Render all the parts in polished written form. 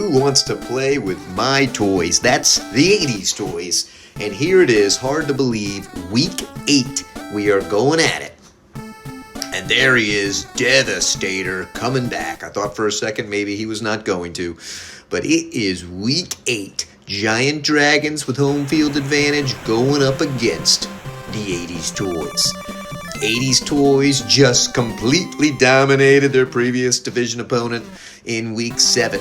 who wants to play with my toys? That's the 80s toys. And here it is, hard to believe, week 8. We are going at it. And there he is, Devastator, coming back. I thought for a second maybe he was not going to. But it is week 8. Giant Dragons with home field advantage going up against the 80s toys. 80s toys just completely dominated their previous division opponent in week 7.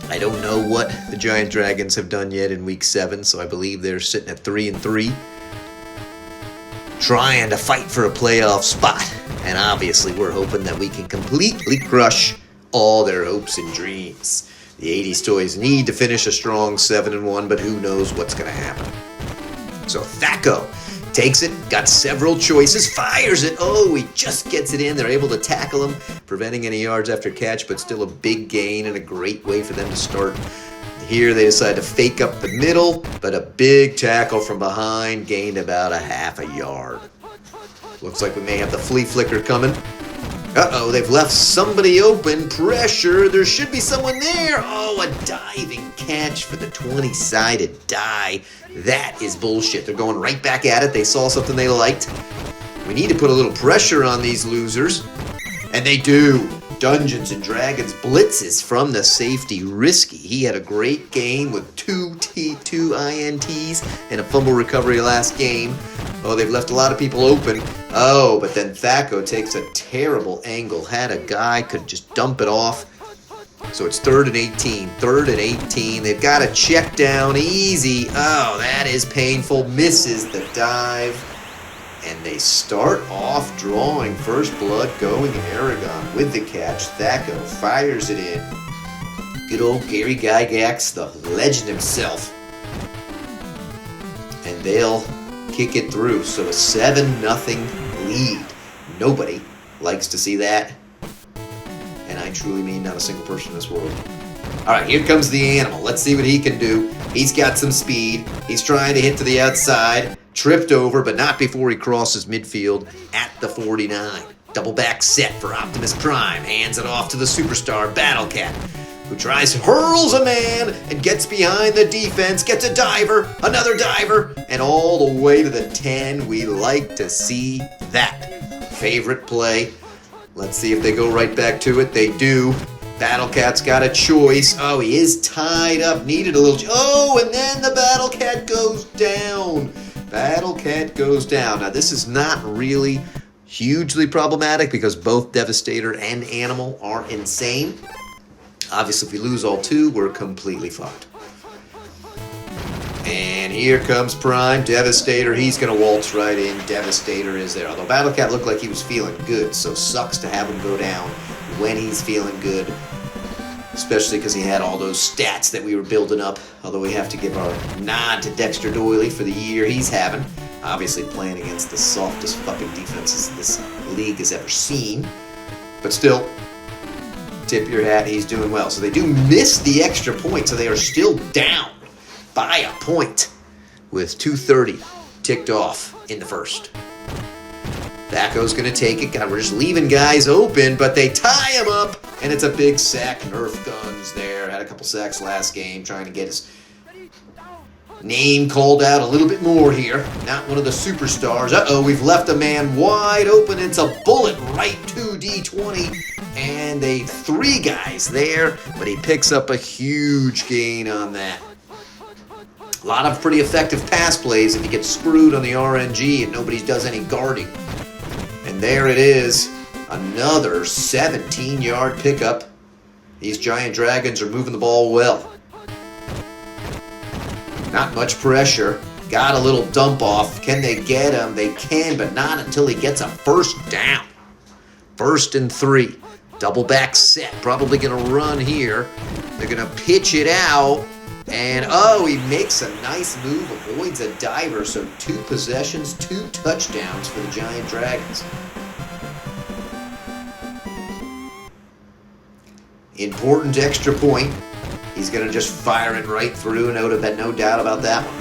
I don't know what the Giant Dragons have done yet in week 7, so I believe they're sitting at 3-3. Trying to fight for a playoff spot. And obviously we're hoping that we can completely crush all their hopes and dreams. The 80s toys need to finish a strong 7-1, but who knows what's going to happen. So TFO takes it, got several choices, fires it. Oh, he just gets it in. They're able to tackle him, preventing any yards after catch, but still a big gain and a great way for them to start. Here they decide to fake up the middle, but a big tackle from behind gained about a half a yard. Looks like we may have the flea flicker coming. Uh-oh, they've left somebody open. Pressure. There should be someone there. Oh, a diving catch for the 20-sided die. That is bullshit. They're going right back at it. They saw something they liked. We need to put a little pressure on these losers. And they do. Dungeons and Dragons blitzes from the safety. Risky. He had a great game with two INTs and a fumble recovery last game. Oh, they've left a lot of people open. Oh, but then TFO takes a terrible angle. Had a guy, could just dump it off. So it's 3rd and 18. 3rd and 18. They've got a check down. Easy. Oh, that is painful. Misses the dive. And they start off drawing first blood going Aragon with the catch. TFO fires it in. Good old Gary Gygax, the legend himself. And they'll kick it through. So a 7-0 lead. Nobody likes to see that. And I truly mean not a single person in this world. All right, here comes the animal. Let's see what he can do. He's got some speed. He's trying to hit to the outside. Tripped over, but not before he crosses midfield at the 49. Double back set for Optimus Prime. Hands it off to the superstar Battle Cat, who hurls a man and gets behind the defense, gets a diver, another diver, and all the way to the 10. We like to see that. Favorite play. Let's see if they go right back to it. They do. Battle Cat's got a choice. Oh, he is tied up. Needed a little... Oh, and then the Battle Cat goes down. Battle Cat goes down. Now, this is not really hugely problematic because both Devastator and Animal are insane. Obviously, if we lose all 2, we're completely fucked. And here comes Prime. Devastator, he's going to waltz right in. Devastator is there. Although Battle Cat looked like he was feeling good, so sucks to have him go down when he's feeling good. Especially because he had all those stats that we were building up. Although we have to give our nod to Dexter Doyley for the year he's having. Obviously playing against the softest fucking defenses this league has ever seen. But still, tip your hat, he's doing well. So they do miss the extra point, so they are still down by a point with 2:30 ticked off in the first. TFO's going to take it. God, we're just leaving guys open, but they tie him up, and it's a big sack. Nerf guns there. Had a couple sacks last game, trying to get his name called out a little bit more here. Not one of the superstars. Uh-oh, we've left a man wide open. It's a bullet right to D20, and they 3 guys there, but he picks up a huge gain on that. A lot of pretty effective pass plays if you get screwed on the RNG and nobody does any guarding. And there it is, another 17-yard pickup. These Giant Dragons are moving the ball well. Not much pressure. Got a little dump off. Can they get him? They can, but not until he gets a first down. 1st and 3. Double back set. Probably going to run here. They're going to pitch it out. And, oh, he makes a nice move, avoids a diver. So 2 possessions, 2 touchdowns for the Giant Dragons. Important extra point. He's going to just fire it right through, and I would have had no doubt about that one.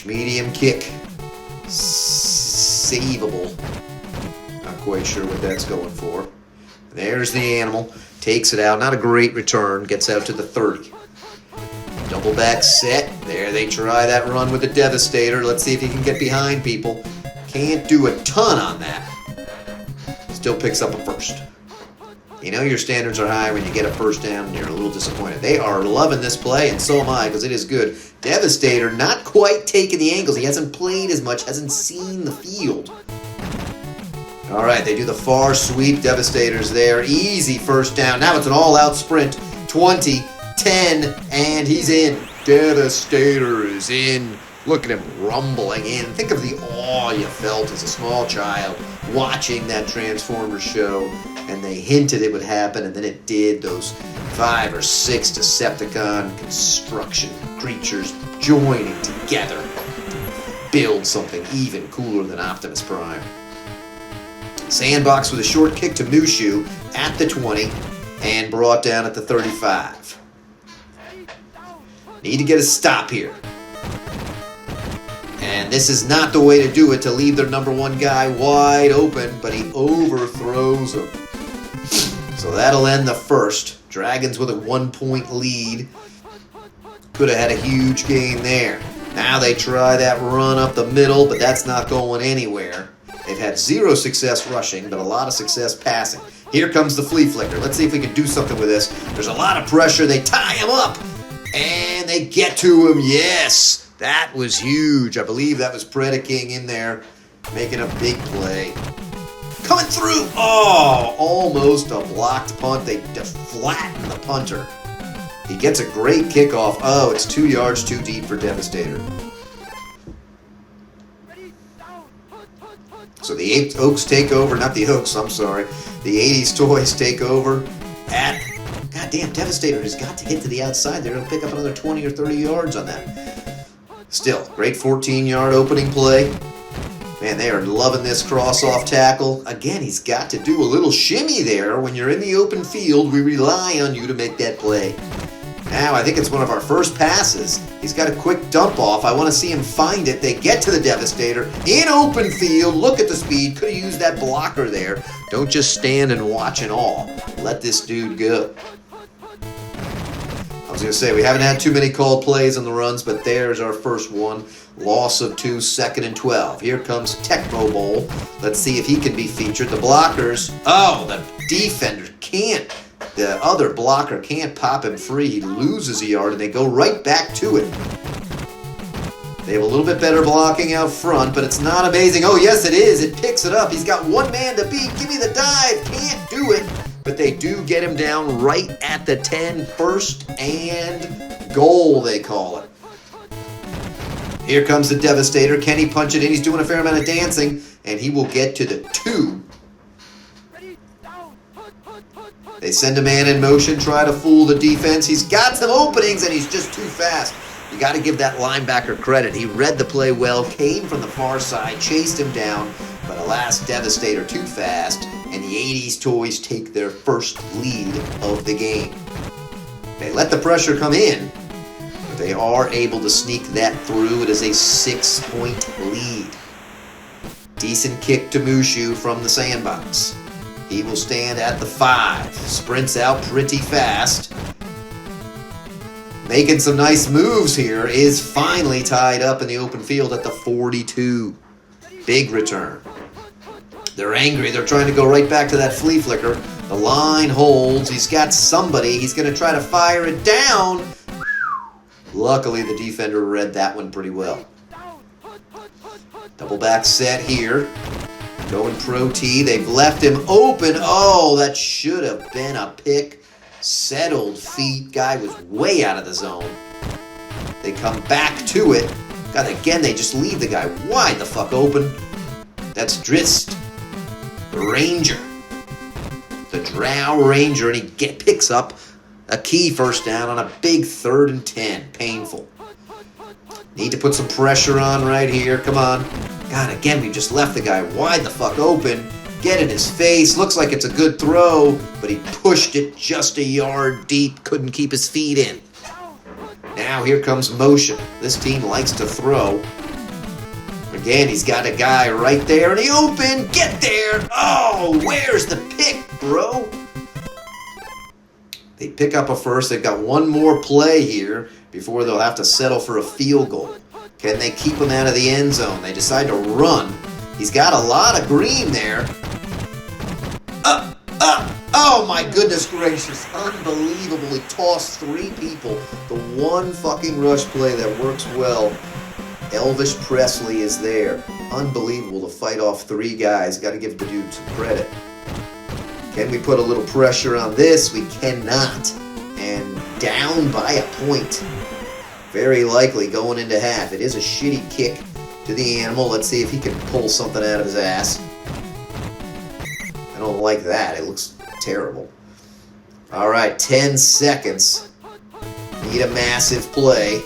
Medium kick. Saveable. Not quite sure what that's going for. There's the animal. Takes it out. Not a great return. Gets out to the 30. Double back set. There they try that run with the Devastator. Let's see if he can get behind people. Can't do a ton on that. Still picks up a first. You know your standards are high when you get a first down and you're a little disappointed. They are loving this play, and so am I, because it is good. Devastator not quite taking the angles. He hasn't played as much, hasn't seen the field. All right, they do the far sweep. Devastator's there. Easy first down. Now it's an all-out sprint. 20, 10, and he's in. Devastator is in. Look at him rumbling in. Think of the awe you felt as a small child watching that Transformers show, and they hinted it would happen, and then it did. Those 5 or 6 Decepticon construction creatures joining together to build something even cooler than Optimus Prime. Sandbox with a short kick to Mushu at the 20 and brought down at the 35. Need to get a stop here. And this is not the way to do it, to leave their number 1 guy wide open, but he overthrows him. So that'll end the first. Dragons with a 1-point lead. Could have had a huge gain there. Now they try that run up the middle, but that's not going anywhere. They've had 0 success rushing, but a lot of success passing. Here comes the flea flicker. Let's see if we can do something with this. There's a lot of pressure. They tie him up, and they get to him. Yes, that was huge. I believe that was Predaking in there making a big play. Coming through. Oh, almost a blocked punt. They flatten the punter. He gets a great kickoff. Oh, it's 2 yards too deep for Devastator. So the Oaks take over, not the Oaks, I'm sorry. The 80s toys take over at, goddamn, Devastator has got to get to the outside. They're going to pick up another 20 or 30 yards on that. Still, great 14-yard opening play. Man, they are loving this cross-off tackle. Again, he's got to do a little shimmy there. When you're in the open field, we rely on you to make that play. Now, I think it's one of our first passes. He's got a quick dump off. I want to see him find it. They get to the Devastator in open field. Look at the speed. Could have used that blocker there. Don't just stand and watch in awe. Let this dude go. I was going to say, we haven't had too many called plays on the runs, but there's our first one. Loss of 2, 2nd and 12. Here comes Tecmo Bowl. Let's see if he can be featured. The blockers. Oh, the defender can't. The other blocker can't pop him free. He loses a yard, and they go right back to it. They have a little bit better blocking out front, but it's not amazing. Oh, yes, it is. It picks it up. He's got 1 man to beat. Give me the dive. Can't do it. But they do get him down right at the 10. First and goal, they call it. Here comes the Devastator. Can he punch it in? He's doing a fair amount of dancing, and he will get to the 2. They send a man in motion, try to fool the defense. He's got some openings, and he's just too fast. You got to give that linebacker credit. He read the play well, came from the far side, chased him down, but alas, Devastator too fast, and the 80s toys take their first lead of the game. They let the pressure come in, but they are able to sneak that through. It is a 6-point lead. Decent kick to Mushu from the sandbox. He will stand at the 5. Sprints out pretty fast. Making some nice moves here. Is finally tied up in the open field at the 42. Big return. They're angry. They're trying to go right back to that flea flicker. The line holds. He's got somebody. He's going to try to fire it down. Luckily, the defender read that one pretty well. Double back set here. Going pro T. They've left him open. Oh, that should have been a pick. Settled feet. Guy was way out of the zone. They come back to it. God, again, they just leave the guy wide the fuck open. That's Drist, the Ranger. The Drow Ranger, and he picks up a key first down on a big 3rd and 10. Painful. Need to put some pressure on right here. Come on. God, again, we just left the guy wide the fuck open. Get in his face. Looks like it's a good throw, but he pushed it just a yard deep. Couldn't keep his feet in. Now here comes motion. This team likes to throw. Again, he's got a guy right there in the open. Get there. Oh, where's the pick? bro. They pick up a first. They've got one more play here before they'll have to settle for a field goal. Can they keep him out of the end zone? They decide to run. He's got a lot of green there. Oh my goodness gracious. Unbelievable. He tossed 3 people. The one fucking rush play that works well. Elvis Presley is there. Unbelievable to fight off 3 guys. Got to give the dude some credit. Can we put a little pressure on this? We cannot. And down by a point. Very likely going into half. It is a shitty kick to the animal. Let's see if he can pull something out of his ass. I don't like that. It looks terrible. All right, 10 seconds. Need a massive play.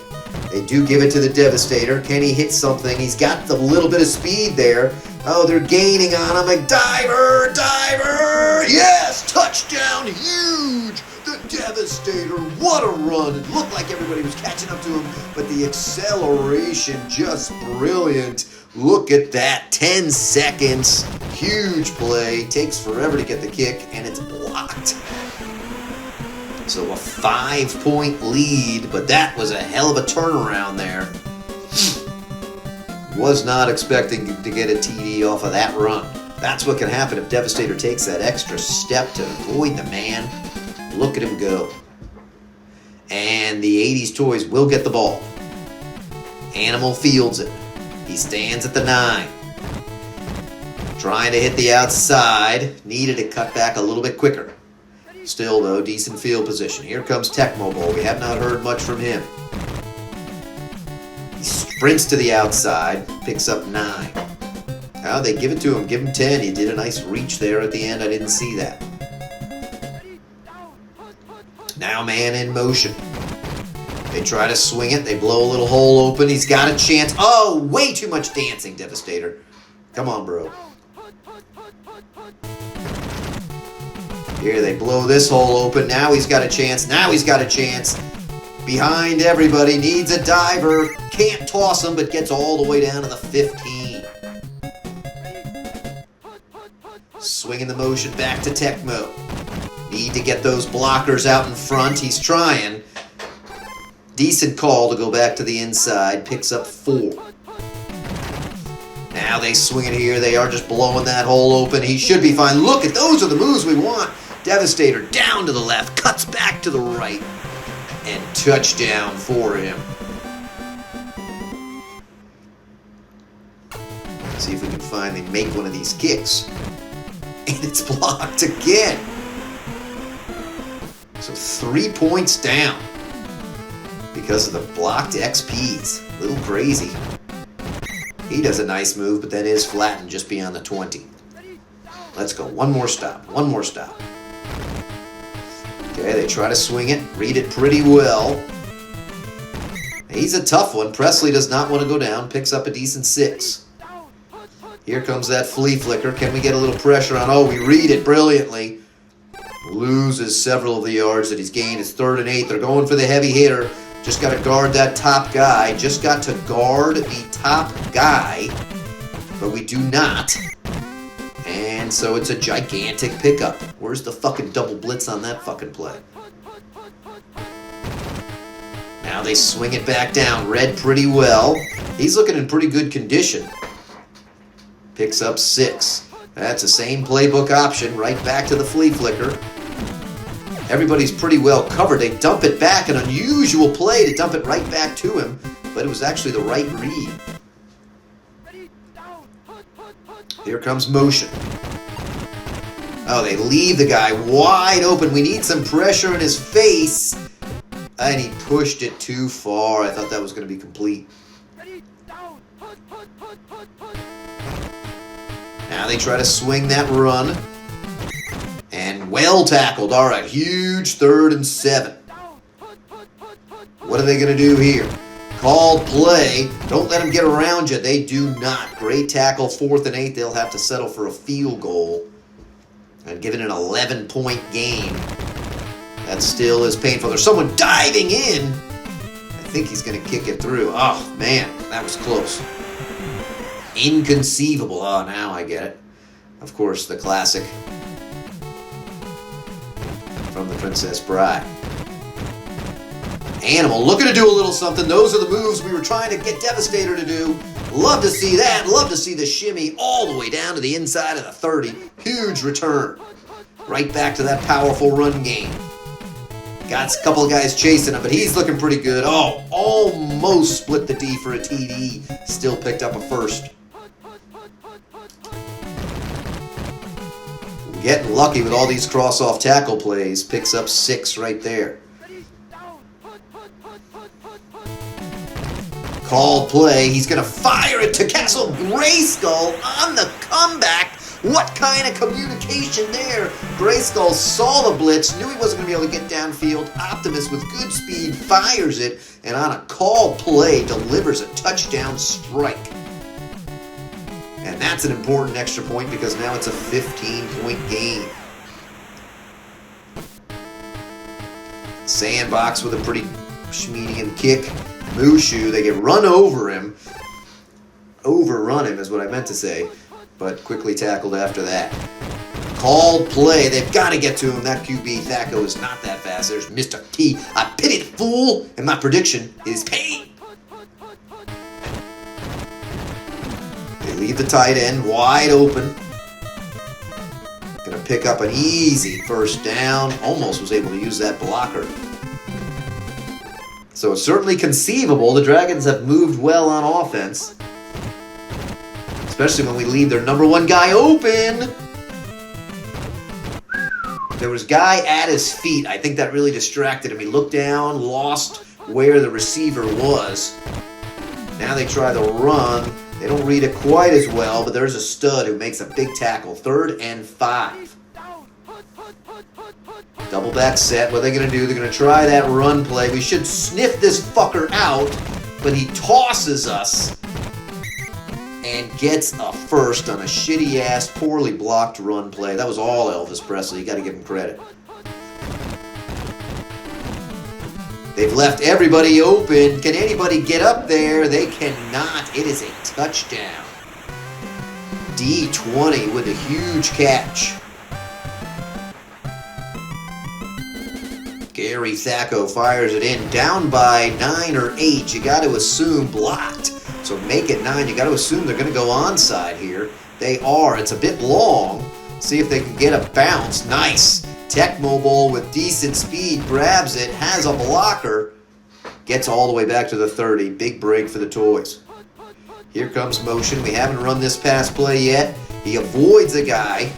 They do give it to the Devastator. Can he hit something? He's got the little bit of speed there. Oh, they're gaining on him. A diver! Diver! Yes! Touchdown! Huge! The Devastator. What a run. It looked like everybody was catching up to him, but the acceleration just brilliant. Look at that. 10 seconds. Huge play. Takes forever to get the kick, and it's blocked. So a 5-point lead, but that was a hell of a turnaround there. Was not expecting to get a TD off of that run. That's what can happen if Devastator takes that extra step to avoid the man. Look at him go. And the 80s Toys will get the ball. Animal fields it. He stands at the 9. Trying to hit the outside. Needed to cut back a little bit quicker. Still, though, decent field position. Here comes Tecmo Bowl. We have not heard much from him. He sprints to the outside, picks up 9. Oh, they give it to him. Give him 10. He did a nice reach there at the end. I didn't see that. Now man in motion. They try to swing it. They blow a little hole open. He's got a chance. Oh, way too much dancing, Devastator. Come on, bro. Here, they blow this hole open. Now he's got a chance. Now he's got a chance. Behind everybody. Needs a diver. Can't toss him, but gets all the way down to the 15. Swinging the motion back to Tecmo. Need to get those blockers out in front. He's trying. Decent call to go back to the inside. Picks up 4. Now they swing it here. They are just blowing that hole open. He should be fine. Look at those are the moves we want. Devastator down to the left. Cuts back to the right. And touchdown for him. Let's see if we can finally make one of these kicks. And it's blocked again. So 3 points down. Because of the blocked XPs. A little crazy. He does a nice move, but that is flattened just beyond the 20. Let's go. One more stop. One more stop. Okay, they try to swing it. Read it pretty well. He's a tough one. Presley does not want to go down. Picks up a decent 6. Here comes that flea flicker. Can we get a little pressure on? Oh, we read it brilliantly. Loses several of the yards that he's gained. It's 3rd and 8. They're going for the heavy hitter. Just got to guard that top guy. Just got to guard the top guy. But we do not. And so it's a gigantic pickup. Where's the fucking double blitz on that fucking play? Now they swing it back down. Read pretty well. He's looking in pretty good condition. Picks up 6. That's the same playbook option. Right back to the flea flicker. Everybody's pretty well covered. They dump it back. An unusual play to dump it right back to him. But it was actually the right read. Here comes motion. Oh, they leave the guy wide open. We need some pressure in his face. And he pushed it too far. I thought that was going to be complete. Now they try to swing that run. And well tackled. All right, huge 3rd and 7. What are they going to do here? Called play. Don't let them get around you. They do not. Great tackle, 4th and 8. They'll have to settle for a field goal. And given an 11-point game, that still is painful. There's someone diving in. I think he's going to kick it through. Oh, man, that was close. Inconceivable. Oh, now I get it. Of course, the classic. from the Princess Bride. Animal looking to do a little something. Those are the moves we were trying to get Devastator to do. Love to see that. Love to see the shimmy all the way down to the inside of the 30. Huge return. Right back to that powerful run game. Got a couple of guys chasing him, but he's looking pretty good. Oh, almost split the D for a TD. Still picked up a first. Getting lucky with all these cross-off tackle plays. Picks up 6 right there. Called play. He's going to fire it to Castle Grayskull on the comeback. What kind of communication there? Grayskull saw the blitz, knew he wasn't going to be able to get downfield. Optimus with good speed fires it, and on a called play delivers a touchdown strike. And that's an important extra point because now it's a 15-point game. Sandbox with a pretty medium kick. Mushu, they get run over him. Overrun him is what I meant to say. But quickly tackled after that. Called play. They've got to get to him. That QB, Thaco, is not that fast. There's Mr. T. I pity the fool. And my prediction is pain. They leave the tight end wide open. Going to pick up an easy first down. Almost was able to use that blocker. So it's certainly conceivable. The Dragons have moved well on offense. Especially when we leave their number 1 guy open. There was a guy at his feet. I think that really distracted him. He looked down, lost where the receiver was. Now they try the run. They don't read it quite as well, but there's a stud who makes a big tackle. 3rd and 5. Double back set. What are they going to do? They're going to try that run play. We should sniff this fucker out, but he tosses us and gets a first on a shitty-ass, poorly blocked run play. That was all Elvis Presley. You got to give him credit. They've left everybody open. Can anybody get up there? They cannot. It is a touchdown. D20 with a huge catch. Gary Thaco fires it in. Down by 9 or 8. You got to assume blocked. So make it 9. You got to assume they're going to go onside here. They are. It's a bit long. See if they can get a bounce. Nice. Tech Mobile with decent speed grabs it. Has a blocker. Gets all the way back to the 30. Big break for the Toys. Here comes motion. We haven't run this pass play yet. He avoids a guy.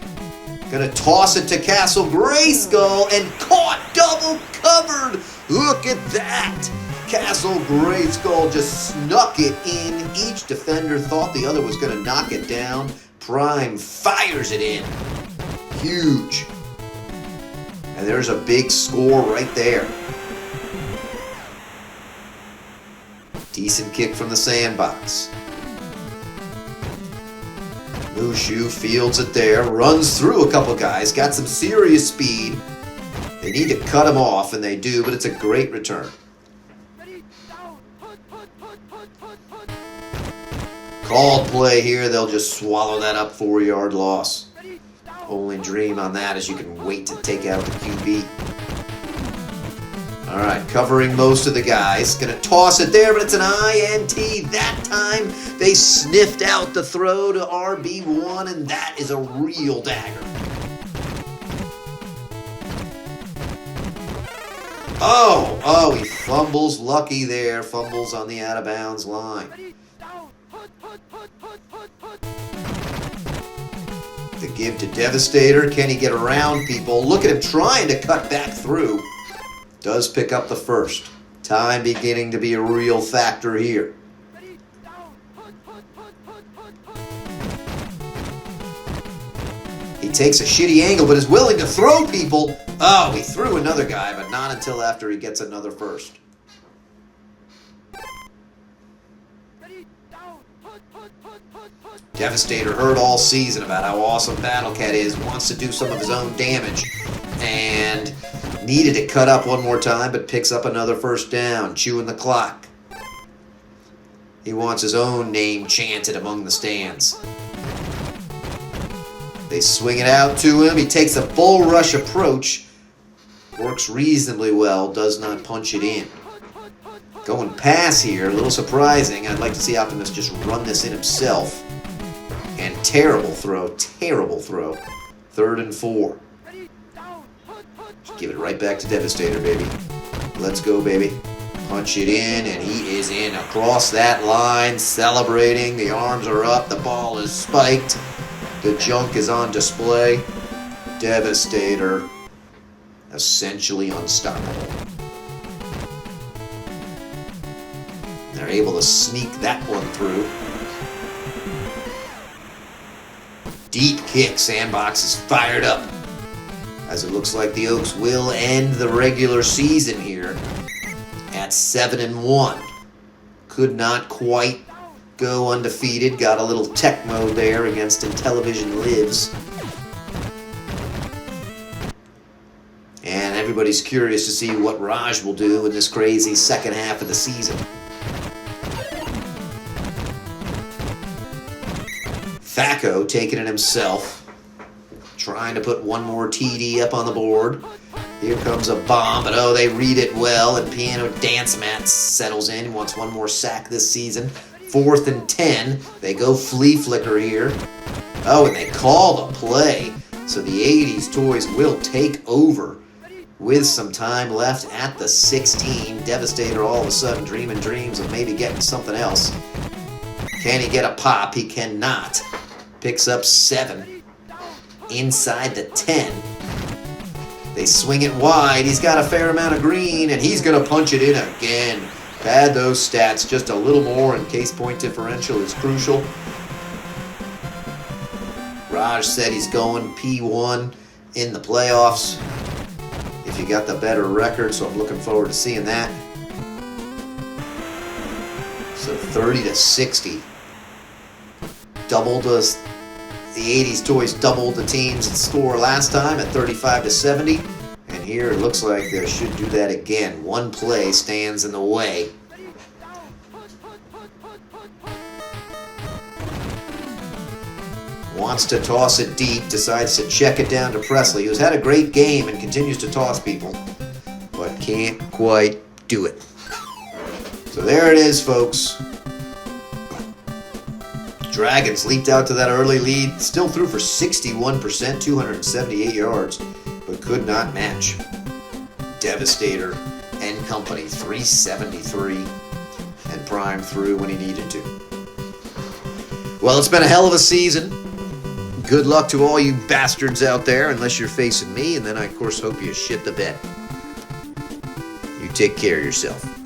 Going to toss it to Castle Grayskull and caught. Double covered. Look at that. Castle Grayskull just snuck it in. Each defender thought the other was going to knock it down. Prime fires it in. Huge. And there's a big score right there. Decent kick from the sandbox. Mushu fields it there. Runs through a couple guys. Got some serious speed. They need to cut him off, and they do, but it's a great return. Called play here. They'll just swallow that up. 4-yard loss. Only dream on that is you can wait to take out the QB. All right, covering most of the guys. Going to toss it there, but it's an INT. That time they sniffed out the throw to RB1, and that is a real dagger. Oh, he fumbles. Lucky there. Fumbles on the out-of-bounds line. The give to Devastator. Can he get around people? Look at him trying to cut back through. Does pick up the first. Time beginning to be a real factor here. He takes a shitty angle, but is willing to throw people. Oh, he threw another guy, but not until after he gets another first. Devastator heard all season about how awesome Battle Cat is, wants to do some of his own damage, and needed to cut up one more time, but picks up another first down, chewing the clock. He wants his own name chanted among the stands. They swing it out to him. He takes a bull rush approach, Works reasonably well, does not punch it in. Going pass here, a little surprising. I'd like to see Optimus just run this in himself. And terrible throw, terrible throw. 3rd and 4. Give it right back to Devastator, baby. Let's go, baby. Punch it in, and he is in across that line, celebrating. The arms are up, the ball is spiked. The junk is on display. Devastator, essentially unstoppable. They're able to sneak that one through. Deep kick, Sandbox is fired up. As it looks like the Oaks will end the regular season here at 7-1. Could not quite go undefeated. Got a little tech mode there against Intellivision Lives. And everybody's curious to see what Raj will do in this crazy second half of the season. Thaco taking it himself. Trying to put one more TD up on the board. Here comes a bomb, but oh, they read it well, and Piano Dance Mat settles in. He wants one more sack this season. 4th and 10. They go flea flicker here. Oh, and they call the play. So the 80s Toys will take over with some time left at the 16. Devastator all of a sudden dreaming dreams of maybe getting something else. Can he get a pop? He cannot. Picks up 7. Inside the 10. They swing it wide. He's got a fair amount of green, and he's going to punch it in again. Pad those stats just a little more, and case point differential is crucial. Raj said he's going P1 in the playoffs if you got the better record, so I'm looking forward to seeing that. So 30-60. Doubled us. The 80s Toys doubled the team's score last time at 35-70. And here it looks like they should do that again. One play stands in the way. Wants to toss it deep, decides to check it down to Presley, who's had a great game and continues to toss people, but can't quite do it. So there it is, folks. Dragons leaped out to that early lead, still threw for 61%, 278 yards, but could not match Devastator and company, 373, and Prime threw when he needed to. Well, it's been a hell of a season. Good luck to all you bastards out there, unless you're facing me, and then I, of course, hope you shit the bed. You take care of yourself.